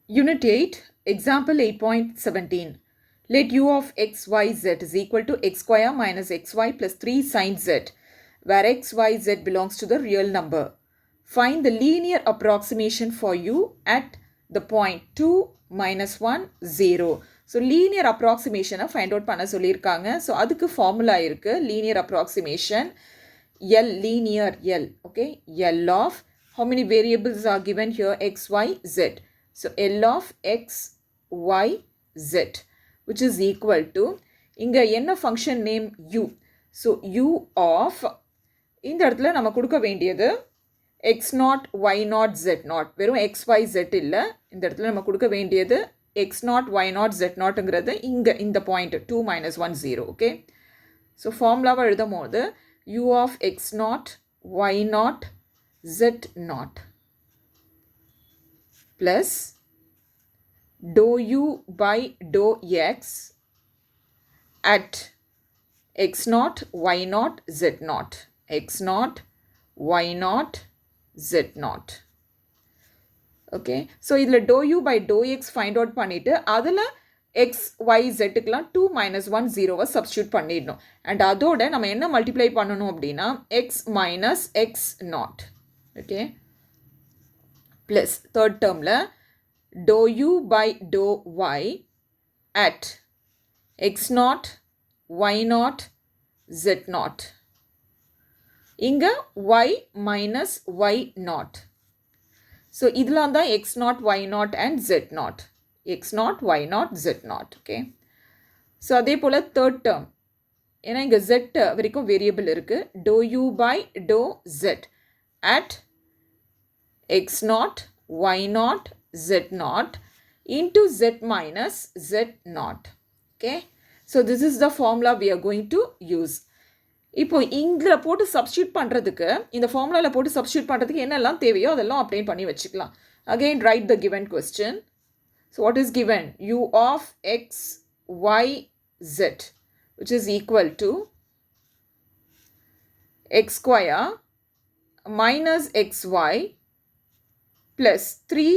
Unit 8, example 8.17. Let u of x, y, z is equal to x square minus xy plus 3 sin z, where x, y, z belongs to the real number. Find the linear approximation for u at the point 2, minus 1, 0. So, linear approximation find out பண்ண சொல்லியிருக்காங்க. So, அதுக்கு formula இருக்கு. Linear approximation, L, linear L, okay? L of, how many variables are given here? X, y, z. So, L of x, y, z, which is equal to, இங்க என்ன function name u. So, u of, இந்த இடத்துல நம்ம கொடுக்க வேண்டியது x0, y0, z0. வெறும் x, y, z இல்ல. இந்த இடத்துல நம்ம கொடுக்க வேண்டியது x0, y0, z0ங்கிறது இங்க இந்த point 2, minus 1, 0. Okay. So, formula எழுதும் போது u of x0, y0, z0 plus dou u by dou x at x0, y0, z0. x0, y0, z0. Okay. So, இதில் dou u by dou x find out பண்ணிட்டு அதில் x, y, zக்குலாம் 2, minus 1, 0 substitute பண்ணிடணும். And அதோட நம்ம என்ன multiply பண்ணணும் அப்படின்னா x minus x0. Okay. Plus third termல dou u by dou y at x0, y0, z0. இங்க y minus y0. So, இதெல்லாம் தான் x0, y0 and z0. x0, y0, z0. Okay. So, அதே போல third term. ஏன்னா இங்க z வரைக்கும் variable இருக்கு. dou u by dou z at x0, y0, z0 into z minus z0. Okay. So, this is the formula we are going to use. இப்போ இங்கில் போட்டு substitute பண்ணுறதுக்கு இந்த ஃபார்முலாவில் போட்டு சப்ஸ்டியூட் பண்ணுறதுக்கு என்னெல்லாம் தேவையோ அதெல்லாம் அப்ளை பண்ணி வச்சுக்கலாம். Again write the given question. So what is given? u of x, y, z which is equal to x square minus xy plus 3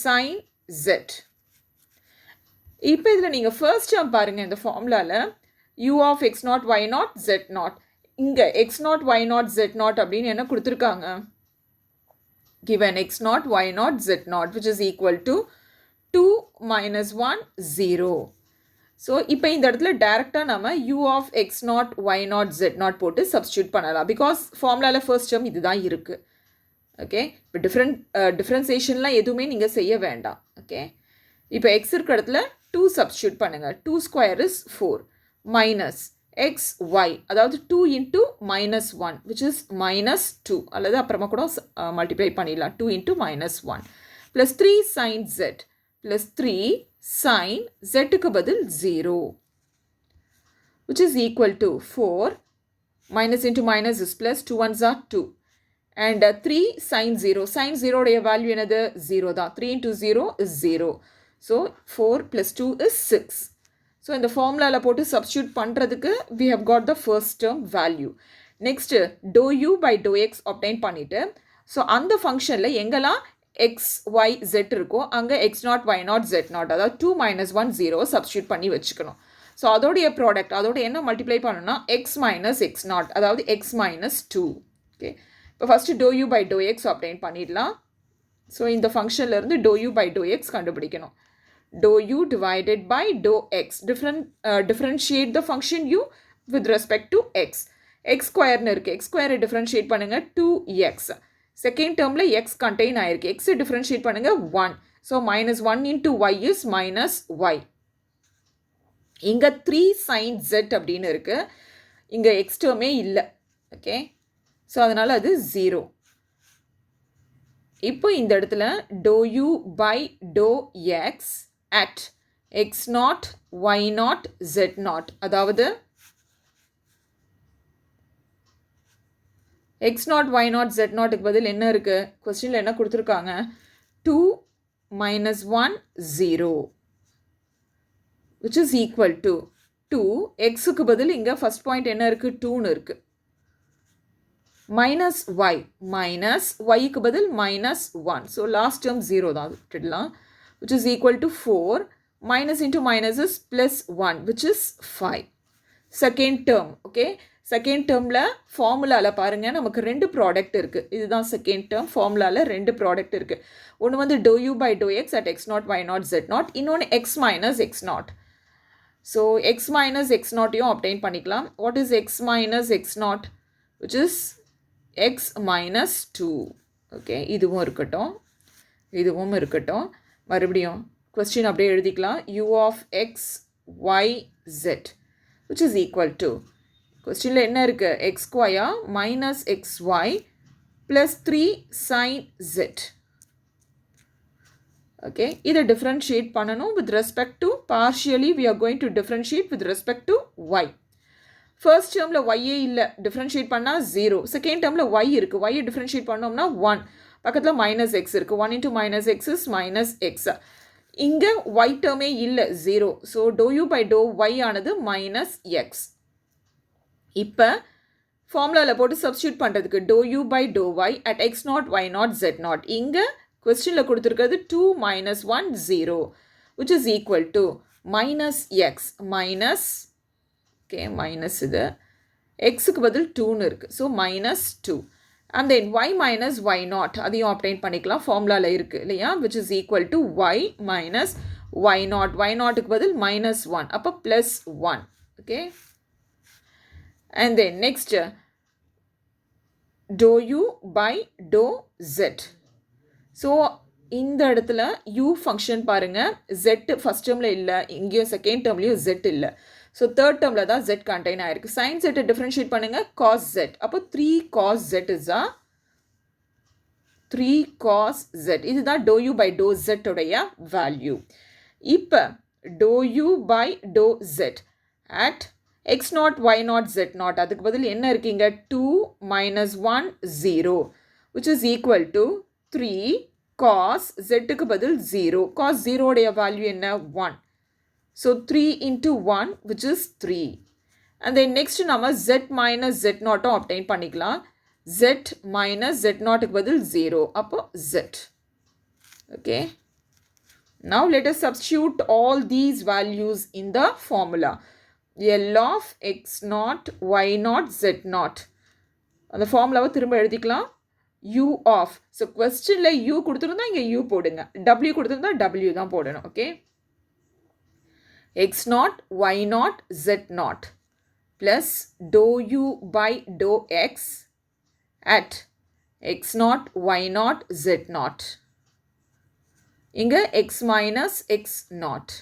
sin z. இப்போ இதில் நீங்கள் ஃபர்ஸ்ட் டேர்ம் பாருங்கள். இந்த ஃபார்முலாவில் u of x0, y0, z0. இங்க x0, y0, z0 அப்படின்னு என்ன கொடுத்துருக்காங்க? Given x0, y0, z0 which is equal to 2, minus 1, 0. So, இப்போ இந்த இடத்துல டைரக்டாக நம்ம u of x0, y0, z0 போட்டு சப்ஸ்டியூட் பண்ணலாம். பிகாஸ் ஃபார்முலாவில் ஃபர்ஸ்ட் டேர்ம் இதுதான் இருக்குது. ஓகே. இப்போ டிஃப்ரென்சேஷன்லாம் எதுவுமே நீங்கள் செய்ய வேண்டாம். ஓகே. இப்போ x இருக்கிற இடத்துல 2 சப்ஸ்டியூட் பண்ணுங்கள். 2 square is 4 minus x, y, அதாவது 2 into minus 1 which is minus 2. அல்லது அப்புறமா கூட multiply பண்ணிடலாம். 2 into minus 1 plus 3 sin z plus 3 sin z-க்கு பதில் 0 which is equal to 4 minus into minus is plus 2 ones are 2 and 3 sin 0. Sin 0 உடைய value என்னது? 0 தான். 3 into 0 is 0. So, 4 plus 2 is 6. So, இந்த formula போட்டு substitute பண்ணுறதுக்கு we have got the first term value. Next, dou u by dou x obtain பண்ணிட்டு, so அந்த functionல எங்கெல்லாம் x, y, z இருக்கோ அங்க x0, y0, z0 அதாவது 2, minus 1, 0 substitute பண்ணி வச்சுக்கணும். So, அதோடைய product, அதோட என்ன multiply பண்ணணும்னா x minus x0 அதாவது x minus 2. Okay. இப்போ first dou u by dou x obtain பண்ணிடலாம். So, இந்த functionல இருந்து dou u by dou x கண்டுபிடிக்கணும். Dou u divided by dou x. Differentiate the function u with respect to x. X square இருக்கு. X square differentiate பண்ணுங்க 2x. Second termல x contain ஆயிருக்கு. X differentiate பண்ணுங்க 1. So, minus 1 into y is minus y. இங்க 3 sin z அப்படின்னு இருக்கு. இங்க x termே இல்லை. Okay. So, அதனால அது 0. இப்போ இந்த இடத்துல dou u by dou x at x0, y0, z0 அதாவது x0, y0, z0க்கு பதில் என்ன இருக்கு? கொஸ்டின்ல என்ன கொடுத்துருக்காங்க? 2, minus 1, 0 which is equal to 2. xக்கு பதில் இங்க first point என்ன இருக்கு? 2ன்னு இருக்கு. minus y க்கு பதில் minus 1. So, last term 0 தான் விட்டுடலாம். which is equal to 4. Minus into minus is plus 1, which is 5. Second term, okay? Second termல ஃபார்முலால பாருங்க நமக்கு ரெண்டு ப்ராடக்ட் இருக்கு. இதுதான் செகண்ட் டேர்ம். ஃபார்முலால ரெண்டு ப்ராடக்ட் இருக்கு. ஒன்று வந்து dou u by dou x at x0 y0 z0, இன்னொன்று x minus x0. So x minus x0 யும் obtain பண்ணிக்கலாம். What is x minus x0? Which is x minus 2. Okay, இதுவும் இருக்கட்டும், இதுவும் இருக்கட்டும். மறுபடியும் question அப்படியே எழுதிக்கலாம். u of x y z, which is equal to, questionல என்ன இருக்கு, x square minus xy plus 3 sin z. Okay, இதை differentiate பண்ணணும் with respect to, partially we are going to differentiate with respect to y. First termல y இல்லை, differentiate பண்ணா 0. Second termல y இருக்கு, y differentiate பண்ணோம்னா 1. பக்கத்தில் minus x இருக்கு, 1 into minus x is minus x. இங்கே y termே இல்லை, 0. So dou u by dou y ஆனது minus x. இப்போ ஃபார்முலாவில் போட்டு சப்ஸ்டியூட் பண்ணுறதுக்கு dou u by dou y at x0 y0 z0. இங்கே கொஸ்டினில் கொடுத்துருக்கிறது 2 minus 1 0, which is equal to minus x minus, okay, minus இது xக்கு பதில் 2ன்னு இருக்குது, so minus 2. And then y minus y0 அதையும் obtain பண்ணிக்கலாம், ஃபார்முலாவில் இருக்குது இல்லையா, which is equal to y minus y0. y0க்கு பதில் minus 1, அப்போ plus 1. Okay. And then next, dou u by dou z. So இந்த இடத்துல u ஃபங்க்ஷன் பாருங்க, z ஃபர்ஸ்ட் டேர்மில் இல்லை, இங்கேயும் செகண்ட் டேர்ம்லேயும் z இல்லை. ஸோ தேர்ட் டேர்மில் தான் z கண்டெயின் ஆயிருக்கு. சைன் z டிஃப்ரென்ஷியேட் பண்ணுங்க, cos z. அப்போ 3 cos z is a 3 cos z. இதுதான் dou u by dou z உடைய வேல்யூ. இப்போ dou u by dou z at x0 y0 z0, அதுக்கு பதில் என்ன இருக்கீங்க, 2 minus 1 0, which is equal to 3 cos z-க்கு பதில் 0. cos 0 உடைய வேல்யூ என்ன, 1. So 3 into 1, which is 3. And then next நம்ம z minus z0 obtain பண்ணிக்கலாம். z minus z0க்கு பதில் 0, அப்போ z. Okay. Now let us substitute all these values in the formula. L of x0 y0 z0. அந்த ஃபார்முலாவை திரும்ப எழுதிக்கலாம். u of, so questionல u கொடுத்துருந்தா இங்கே u போடுங்க, w கொடுத்துருந்தா w தான் போடணும். Okay, x0 y0 z0 plus dou u by dou x at x0 y0 z0. இங்கே x minus x0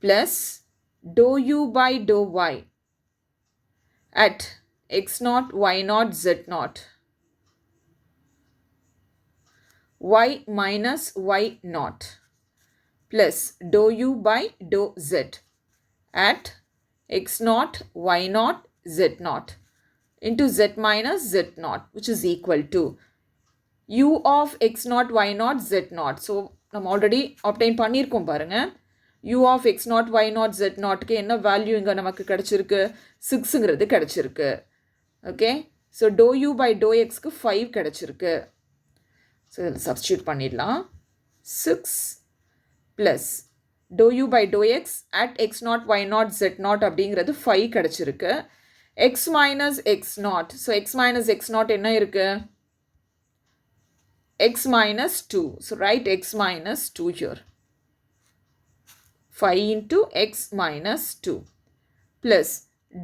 plus dou u by dou y at x0 y0 z0. y minus y0 plus dou u by dou z at x0 y0 z0 into z minus z0, which is equal to u of x0 y0 z0. So நம்ம already obtain பண்ணியிருக்கோம் பாருங்க. u of x0 y0 z0க்கு என்ன value இங்கே நமக்கு கிடச்சிருக்கு, 6ங்கிறது கிடச்சிருக்கு. Okay, so dou u by dou xக்கு 5 கிடச்சிருக்கு. So இதில் சப்ஸ்டியூட் பண்ணிடலாம். 6 plus dou u by dou x at x0 y0 z0 அப்படிங்கிறது 5 கிடச்சிருக்கு. x minus x0, so x minus x0 என்ன இருக்குது, x minus 2. So write x minus 2 here. 5 into x minus 2 plus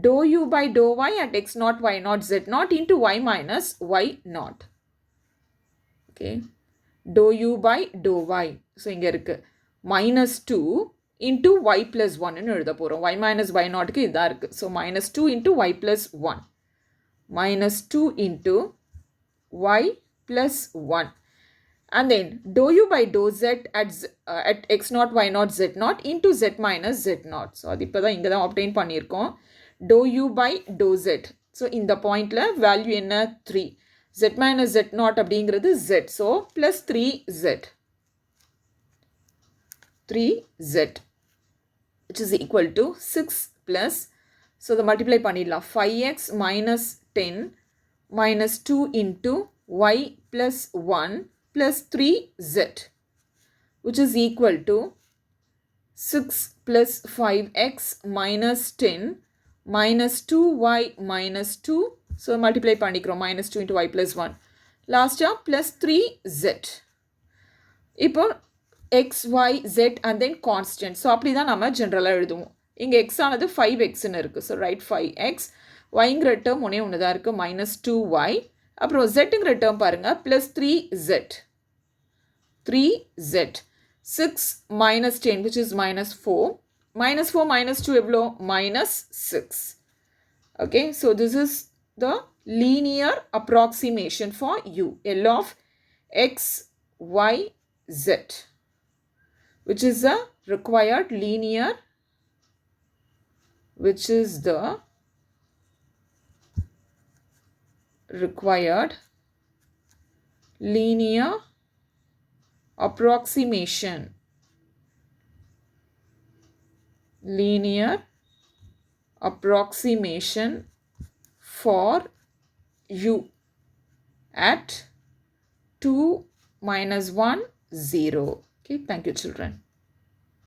dou u by dou y at x0 y0 z0 into y minus y0. Okay, dou u by dou y. So இங்கே இருக்கு minus 2 into y plus 1 ன்னு எழுத போகிறோம். y minus y0க்கு இதாக இருக்குது. So minus 2 into y plus 1. Minus 2 into y plus 1. And then dou u by dou z at x0 y0 z0 into z minus z0. So அது இப்போ தான் இங்கே தான் obtain பண்ணியிருக்கோம். dou u by dou z. So இந்த பாயிண்டில் value என்ன, 3. z minus z0 அப்படிங்கிறது z. So plus 3z. 3z, which is equal to 6 plus, so the multiply பண்ணிடலாம். 5x minus 10 minus 2 into y plus 1 plus 3z. which is equal to 6 plus 5x minus 10 minus 2y minus 2. So multiply பண்ணிக்கிறோம் minus 2 into y plus 1. Last plus 3z. இப்போ x, y, z and then constant. So அப்படி தான் நம்ம ஜென்ரலாக எழுதுவோம். இங்கே x ஆனது 5xன்னு இருக்குது. So write 5x. yங்கிற டேர்ம் ஒன்றே ஒன்று தான் இருக்குது minus 2y. அப்புறம் zங்கிற டேர்ம் பாருங்கள் plus 3z. 3z. 6 minus 10 which is minus 4. Minus 4 minus 2 எவ்வளோ? Minus 6. Okay, so this is the linear approximation for u. L of x, y, z, which is the required linear, which is the required linear approximation. Linear approximation for u at 2 minus 1 0. Okay, thank you children.